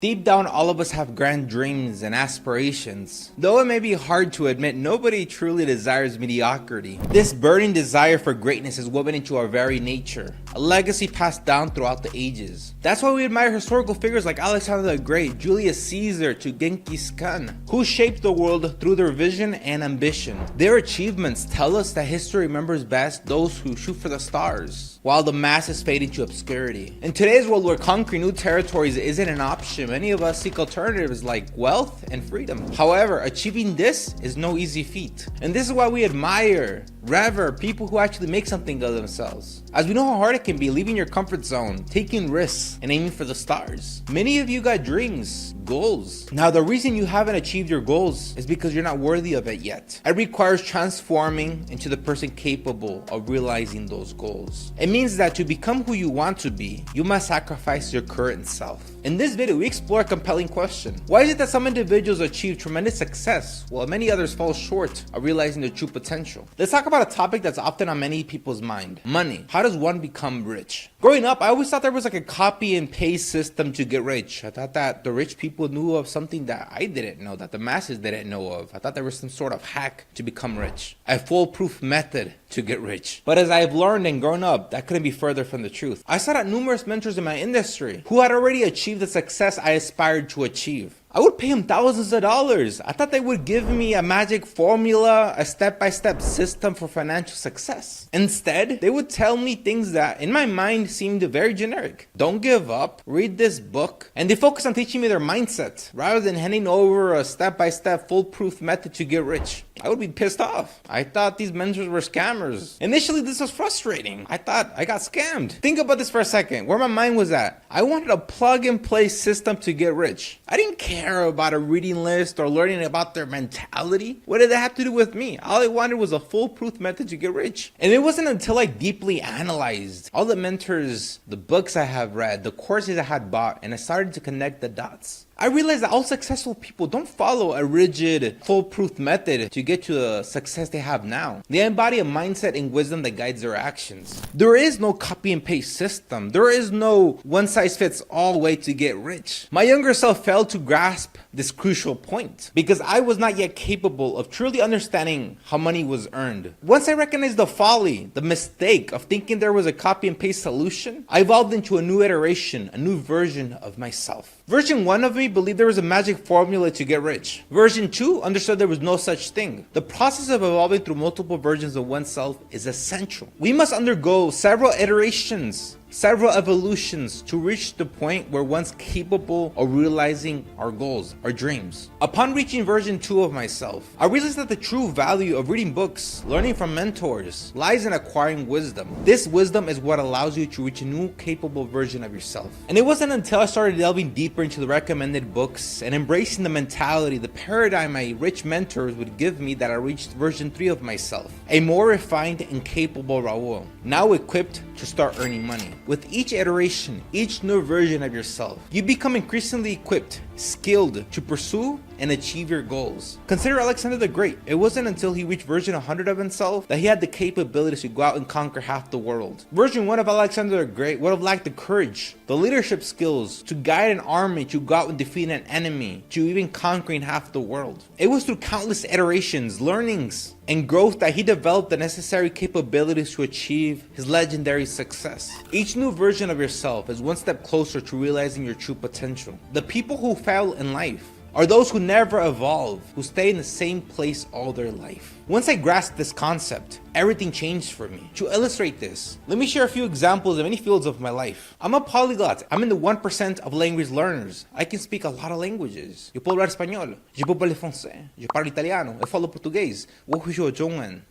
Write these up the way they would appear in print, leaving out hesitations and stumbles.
Deep down, all of us have grand dreams and aspirations. Though it may be hard to admit, nobody truly desires mediocrity. This burning desire for greatness is woven into our very nature, a legacy passed down throughout the ages. That's why we admire historical figures like Alexander the Great, Julius Caesar to Genghis Khan, who shaped the world through their vision and ambition. Their achievements tell us that history remembers best those who shoot for the stars, while the masses fade into obscurity. In today's world where conquering new territories isn't an option, many of us seek alternatives like wealth and freedom. However, achieving this is no easy feat. And this is why we admire, revere people who actually make something of themselves. As we know how hard it can be leaving your comfort zone, taking risks, and aiming for the stars. Many of you got dreams, goals. Now the reason you haven't achieved your goals is because you're not worthy of it yet. It requires transforming into the person capable of realizing those goals. It means that to become who you want to be, you must sacrifice your current self. In this video, we explore a compelling question. Why is it that some individuals achieve tremendous success while many others fall short of realizing their true potential? Let's talk about a topic that's often on many people's mind. Money. How does one become rich? Growing up, I always thought there was like a copy and paste system to get rich. I thought that the rich people knew of something that I didn't know, that the masses didn't know of. I thought there was some sort of hack to become rich, a foolproof method to get rich. But as I've learned and grown up, that couldn't be further from the truth. I sought out numerous mentors in my industry who had already achieved the success I aspired to achieve. I would pay them thousands of dollars. I thought they would give me a magic formula, a step-by-step system for financial success. Instead, they would tell me things that in my mind seemed very generic. Don't give up, read this book, and they focus on teaching me their mindset rather than handing over a step-by-step foolproof method to get rich. I would be pissed off. I thought these mentors were scammers. Initially, this was frustrating. I thought I got scammed. Think about this for a second, where my mind was at. I wanted a plug-and-play system to get rich. I didn't care about a reading list or learning about their mentality. What did that have to do with me? All I wanted was a foolproof method to get rich. And it wasn't until I deeply analyzed all the mentors, the books I have read, the courses I had bought, and I started to connect the dots. I realized that all successful people don't follow a rigid, foolproof method to get to the success they have now. They embody a mindset and wisdom that guides their actions. There is no copy and paste system. There is no one-size-fits-all way to get rich. My younger self failed to grasp this crucial point because I was not yet capable of truly understanding how money was earned. Once I recognized the folly, the mistake of thinking there was a copy and paste solution, I evolved into a new iteration, a new version of myself. Version 1 of me believed there was a magic formula to get rich. Version 2 understood there was no such thing. The process of evolving through multiple versions of oneself is essential. We must undergo several iterations, several evolutions to reach the point where one's capable of realizing our goals, our dreams. Upon reaching version 2 of myself, I realized that the true value of reading books, learning from mentors, lies in acquiring wisdom. This wisdom is what allows you to reach a new capable version of yourself. And it wasn't until I started delving deeper into the recommended books and embracing the mentality, the paradigm my rich mentors would give me that I reached version 3 of myself, a more refined and capable Raul, now equipped to start earning money. With each iteration, each new version of yourself, you become increasingly equipped, skilled to pursue and achieve your goals. Consider Alexander the Great. It wasn't until he reached version 100 of himself that he had the capability to go out and conquer half the world. Version 1 of Alexander the Great would have lacked the courage, the leadership skills to guide an army to go out and defeat an enemy, to even conquering half the world. It was through countless iterations, learnings, and growth that he developed the necessary capabilities to achieve his legendary success. Each new version of yourself is one step closer to realizing your true potential. The people who fail in life are those who never evolve, who stay in the same place all their life. Once I grasped this concept, everything changed for me. To illustrate this, let me share a few examples of many fields of my life. I'm a polyglot. I'm in the 1% of language learners. I can speak a lot of languages. Eu puedo hablar espanhol. Je peux parler français. Je parle italiano. Eu falo português.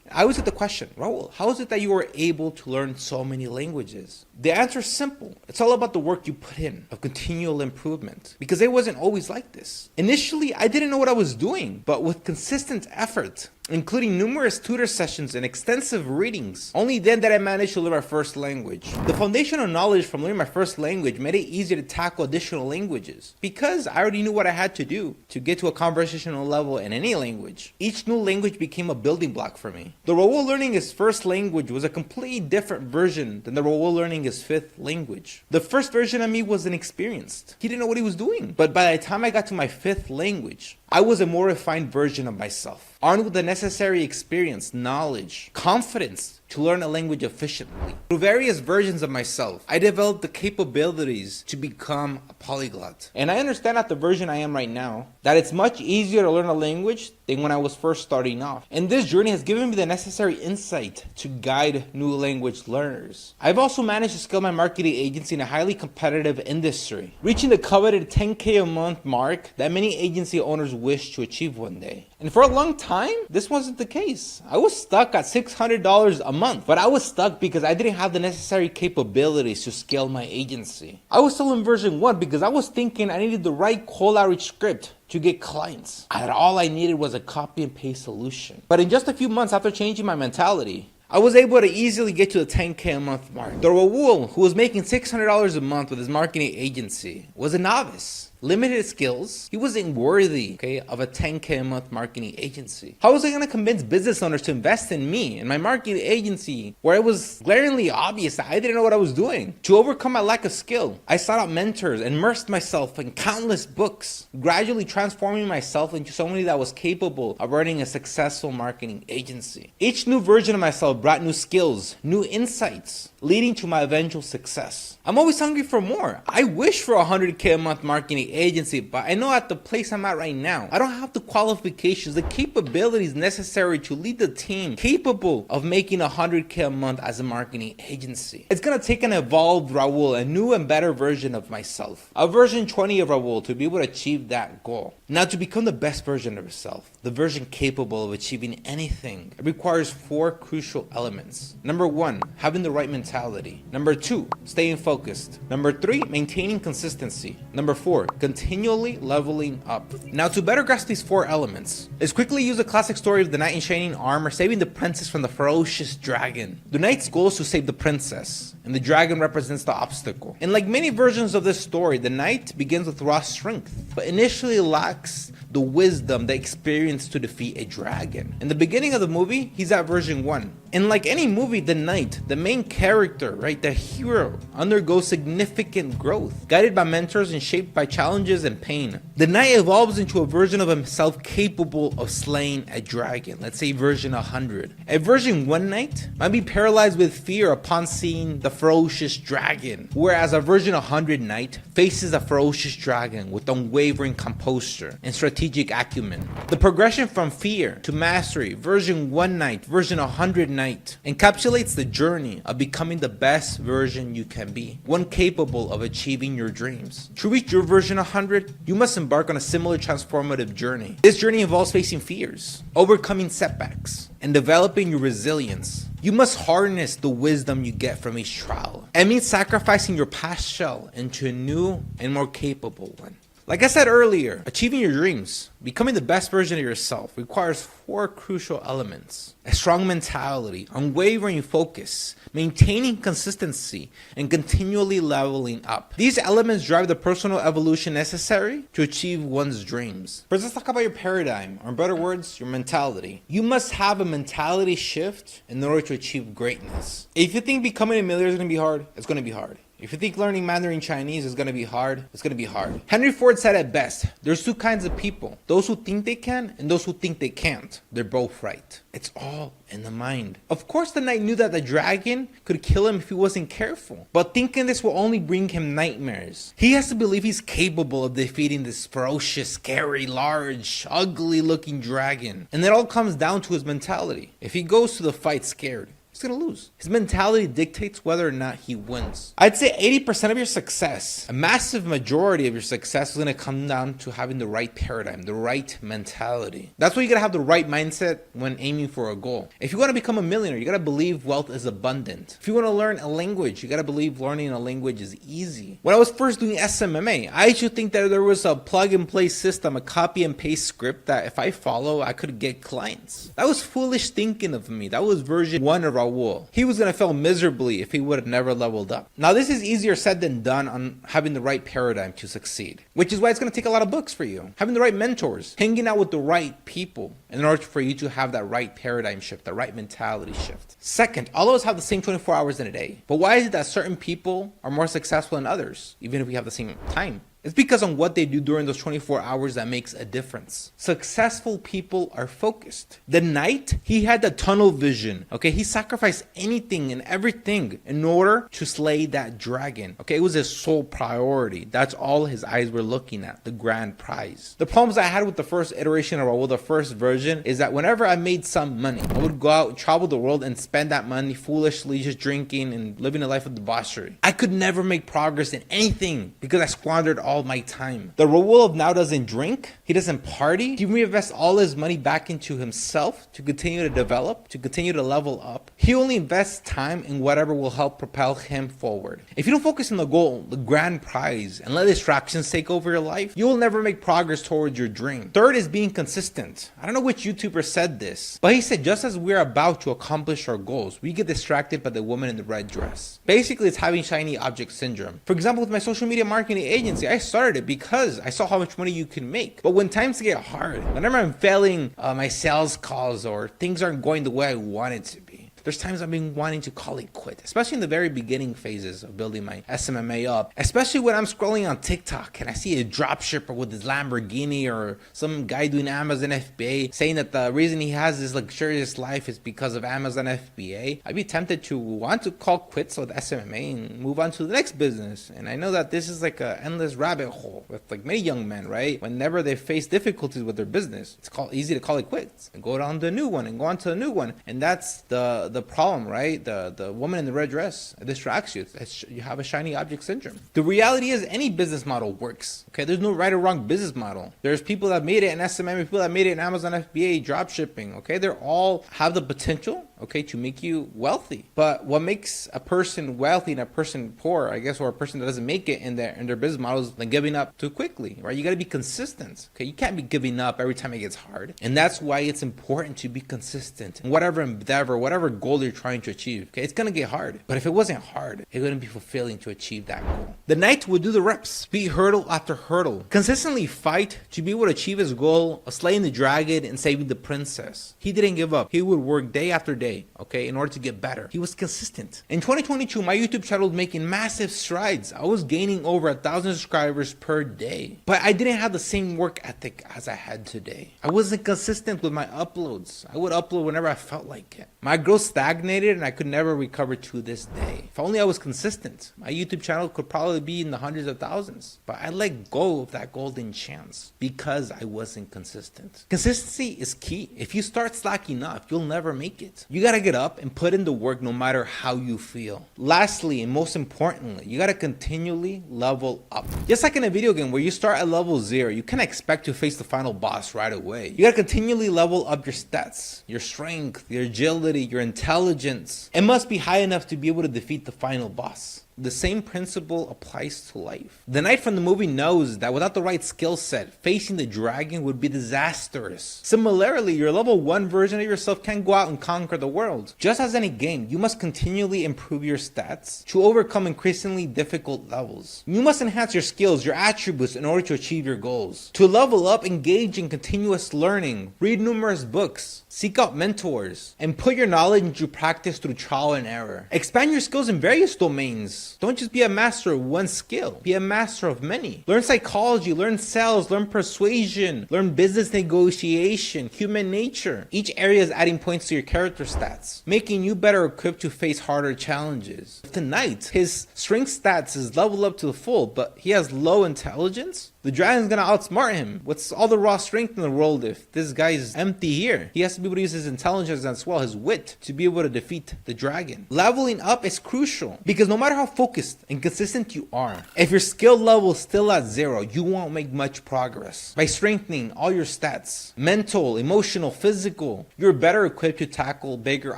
I always get the question, Raul, how is it that you were able to learn so many languages? The answer is simple. It's all about the work you put in, of continual improvement. Because it wasn't always like this. Initially, I didn't know what I was doing, but with consistent effort, including numerous tutor sessions and extensive readings. Only then did I manage to learn my first language. The foundational knowledge from learning my first language made it easier to tackle additional languages because I already knew what I had to do to get to a conversational level in any language. Each new language became a building block for me. The Raul learning his first language was a completely different version than the Raul learning his fifth language. The first version of me was inexperienced. He didn't know what he was doing. But by the time I got to my fifth language, I was a more refined version of myself, armed with the necessary experience, knowledge, confidence to learn a language efficiently. Through various versions of myself, I developed the capabilities to become a polyglot. And I understand at the version I am right now that it's much easier to learn a language than when I was first starting off. And this journey has given me the necessary insight to guide new language learners. I've also managed to scale my marketing agency in a highly competitive industry, reaching the coveted 10K a month mark that many agency owners wish to achieve one day. And for a long time, this wasn't the case. I was stuck at $600 a month, but I was stuck because I didn't have the necessary capabilities to scale my agency. I was still in version 1 because I was thinking I needed the right cold outreach script to get clients. And all I needed was a copy and paste solution. But in just a few months after changing my mentality, I was able to easily get to the 10K a month mark. The Raul, who was making $600 a month with his marketing agency, was a novice. Limited skills, he wasn't worthy, of a 10K a month marketing agency. How was I going to convince business owners to invest in me and my marketing agency where it was glaringly obvious that I didn't know what I was doing? To overcome my lack of skill, I sought out mentors and immersed myself in countless books, gradually transforming myself into somebody that was capable of running a successful marketing agency. Each new version of myself brought new skills, new insights, leading to my eventual success. I'm always hungry for more. I wish for a 100K a month marketing agency, but I know at the place I'm at right now, I don't have the qualifications, the capabilities necessary to lead the team capable of making 100K a month as a marketing agency. It's gonna take an evolved Raul, a new and better version of myself, a version 20 of Raul to be able to achieve that goal. Now, to become the best version of yourself, the version capable of achieving anything, it requires 4 crucial elements. Number 1, having the right mentality. Number 2, staying focused. Number 3, maintaining consistency. Number 4, continually leveling up. Now, to better grasp these 4 elements, let's quickly use the classic story of the knight in shining armor saving the princess from the ferocious dragon. The knight's goal is to save the princess, and the dragon represents the obstacle. And like many versions of this story, the knight begins with raw strength, but initially lacks the wisdom, the experience to defeat a dragon. In the beginning of the movie, he's at version 1. And like any movie, the knight, the main character, the hero, undergoes significant growth, guided by mentors and shaped by challenges and pain. The knight evolves into a version of himself capable of slaying a dragon, let's say version 100. A version 1 knight might be paralyzed with fear upon seeing the ferocious dragon, whereas a version 100 knight faces a ferocious dragon with unwavering composure and strategic acumen. The progression from fear to mastery, version 1 knight, version 100 knight, encapsulates the journey of becoming the best version you can be, one capable of achieving your dreams. To reach your version 100, you must embark on a similar transformative journey. This journey involves facing fears, overcoming setbacks, and developing your resilience. You must harness the wisdom you get from each trial. It means sacrificing your past shell into a new and more capable one. Like I said earlier, achieving your dreams, becoming the best version of yourself requires 4 crucial elements: a strong mentality, unwavering focus, maintaining consistency, and continually leveling up. These elements drive the personal evolution necessary to achieve one's dreams. First, let's talk about your paradigm, or in better words, your mentality. You must have a mentality shift in order to achieve greatness. If you think becoming a millionaire is going to be hard, it's going to be hard. If you think learning Mandarin Chinese is going to be hard, it's going to be hard. Henry Ford said it best: there's 2 kinds of people, those who think they can and those who think they can't. They're both right. It's all in the mind. Of course, the knight knew that the dragon could kill him if he wasn't careful, but thinking this will only bring him nightmares. He has to believe he's capable of defeating this ferocious, scary, large, ugly looking dragon. And it all comes down to his mentality. If he goes to the fight scared, he's gonna lose. His mentality dictates whether or not he wins. I'd say 80% of your success, a massive majority of your success, is gonna come down to having the right paradigm, the right mentality. That's why you gotta have the right mindset when aiming for a goal. If you wanna become a millionaire, you gotta believe wealth is abundant. If you wanna learn a language, you gotta believe learning a language is easy. When I was first doing SMMA, I used to think that there was a plug and play system, a copy and paste script that if I follow, I could get clients. That was foolish thinking of me. That was version 1 of Raul. He was gonna fail miserably if he would have never leveled up. Now this is easier said than done on having the right paradigm to succeed, which is why it's gonna take a lot of books for you. Having the right mentors, hanging out with the right people in order for you to have that right paradigm shift, the right mentality shift. Second, all of us have the same 24 hours in a day. But why is it that certain people are more successful than others, even if we have the same time? It's because on what they do during those 24 hours that makes a difference. Successful people are focused. The knight, he had the tunnel vision. Okay, he sacrificed anything and everything in order to slay that dragon. Okay, it was his sole priority. That's all his eyes were looking at, the grand prize. The problems I had with the first iteration of Raul, the first version, is that whenever I made some money, I would go out, travel the world, and spend that money foolishly just drinking and living a life of debauchery. I could never make progress in anything because I squandered all my time. The Raul of now doesn't drink, he doesn't party, he reinvests all his money back into himself to continue to develop, to continue to level up. He only invests time in whatever will help propel him forward. If you don't focus on the goal, the grand prize, and let distractions take over your life, you will never make progress towards your dream. Third is being consistent. I don't know which YouTuber said this, but he said just as we're about to accomplish our goals, we get distracted by the woman in the red dress. Basically, it's having shiny object syndrome. For example, with my social media marketing agency, I started it because I saw how much money you can make. But when times get hard, whenever I'm failing my sales calls or things aren't going the way I want it to be, there's times I've been wanting to call it quit, especially in the very beginning phases of building my SMMA up, especially when I'm scrolling on TikTok and I see a dropshipper with his Lamborghini or some guy doing Amazon FBA saying that the reason he has this luxurious life is because of Amazon FBA. I'd be tempted to want to call quits with SMMA and move on to the next business. And I know that this is like an endless rabbit hole with like many young men, right? Whenever they face difficulties with their business, it's easy to call it quits and go on to a new one and go on to a new one. And that's the problem, right? The woman in the red dress distracts you. You have a shiny object syndrome. The reality is any business model works. Okay, there's no right or wrong business model. There's people that made it in SMM, people that made it in Amazon FBA, drop shipping. Okay, they all have the potential, okay, to make you wealthy. But what makes a person wealthy and a person poor, I guess, or a person that doesn't make it in their business models, than giving up too quickly, right? You got to be consistent. Okay, you can't be giving up every time it gets hard, and that's why it's important to be consistent in whatever endeavor, whatever goal you're trying to achieve. Okay, it's gonna get hard, but if it wasn't hard, it wouldn't be fulfilling to achieve that goal. The knight would do the reps, beat hurdle after hurdle, consistently fight to be able to achieve his goal of slaying the dragon and saving the princess. He didn't give up. He would work day after day, okay, in order to get better. He was consistent. In 2022, my YouTube channel was making massive strides. I was gaining over 1,000 subscribers per day, but I didn't have the same work ethic as I had today. I wasn't consistent with my uploads. I would upload whenever I felt like it. My growth stagnated and I could never recover to this day. If only I was consistent, my YouTube channel could probably be in the hundreds of thousands, but I let go of that golden chance because I wasn't consistent. Consistency is key. If you start slacking off, you'll never make it. You gotta get up and put in the work no matter how you feel. Lastly, and most importantly, you gotta continually level up. Just like in a video game where you start at level 0, you can't expect to face the final boss right away. You gotta continually level up your stats, your strength, your agility, your intelligence. It must be high enough to be able to defeat the final boss. The same principle applies to life. The knight from the movie knows that without the right skill set, facing the dragon would be disastrous. Similarly, your level 1 version of yourself can't go out and conquer the world. Just as any game, you must continually improve your stats to overcome increasingly difficult levels. You must enhance your skills, your attributes in order to achieve your goals. To level up, engage in continuous learning, read numerous books, seek out mentors, and put your knowledge into practice through trial and error. Expand your skills in various domains. Don't just be a master of one skill. Be a master of many. Learn psychology, learn sales, learn persuasion, learn business negotiation, human nature. Each area is adding points to your character stats, making you better equipped to face harder challenges. Tonight, his strength stats is leveled up to the full, but he has low intelligence. The dragon's gonna outsmart him. What's all the raw strength in the world if this guy's empty here? He has to be able to use his intelligence as well, his wit, to be able to defeat the dragon. Leveling up is crucial because no matter how focused and consistent you are, if your skill level is still at 0, you won't make much progress. By strengthening all your stats, mental, emotional, physical, you're better equipped to tackle bigger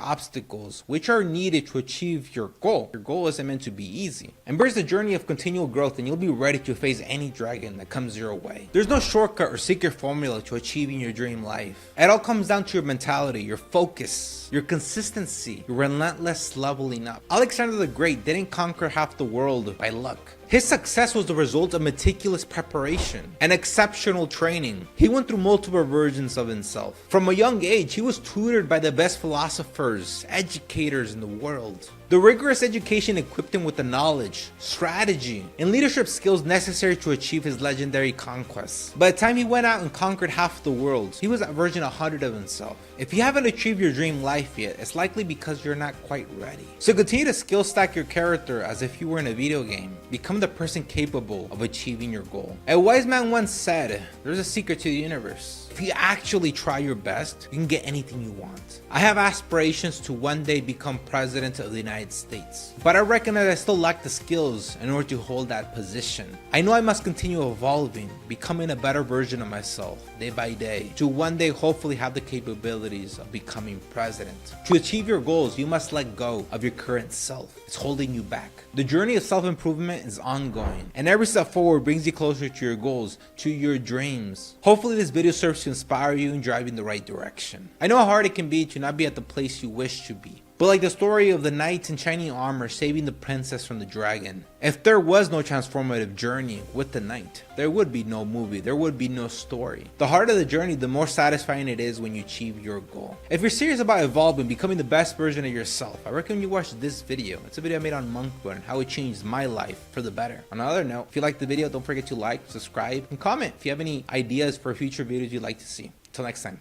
obstacles, which are needed to achieve your goal. Your goal isn't meant to be easy. Embrace the journey of continual growth and you'll be ready to face any dragon that comes your way. There's no shortcut or secret formula to achieving your dream life. It all comes down to your mentality, your focus, your consistency, your relentless leveling up. Alexander the Great didn't conquer half the world by luck. His success was the result of meticulous preparation and exceptional training. He went through multiple versions of himself. From a young age, he was tutored by the best philosophers, educators in the world. The rigorous education equipped him with the knowledge, strategy, and leadership skills necessary to achieve his legendary conquests. By the time he went out and conquered half the world, he was at version 100 of himself. If you haven't achieved your dream life yet, it's likely because you're not quite ready. So continue to skill stack your character as if you were in a video game. Become the person capable of achieving your goal. A wise man once said, there's a secret to the universe. If you actually try your best, you can get anything you want. I have aspirations to one day become president of the United States, but I recognize I still lack the skills in order to hold that position. I know I must continue evolving, becoming a better version of myself day by day, to one day hopefully have the capabilities of becoming president. To achieve your goals, you must let go of your current self. It's holding you back. The journey of self-improvement is ongoing, and every step forward brings you closer to your goals, to your dreams. Hopefully this video serves to inspire you and drive you in the right direction. I know how hard it can be to not be at the place you wish to be. But like the story of the knight in shining armor saving the princess from the dragon, if there was no transformative journey with the knight, there would be no movie, there would be no story. The harder the journey, the more satisfying it is when you achieve your goal. If you're serious about evolving, becoming the best version of yourself, I recommend you watch this video. It's a video I made on monkhood and how it changed my life for the better. On another note, if you liked the video, don't forget to like, subscribe, and comment if you have any ideas for future videos you'd like to see. Till next time.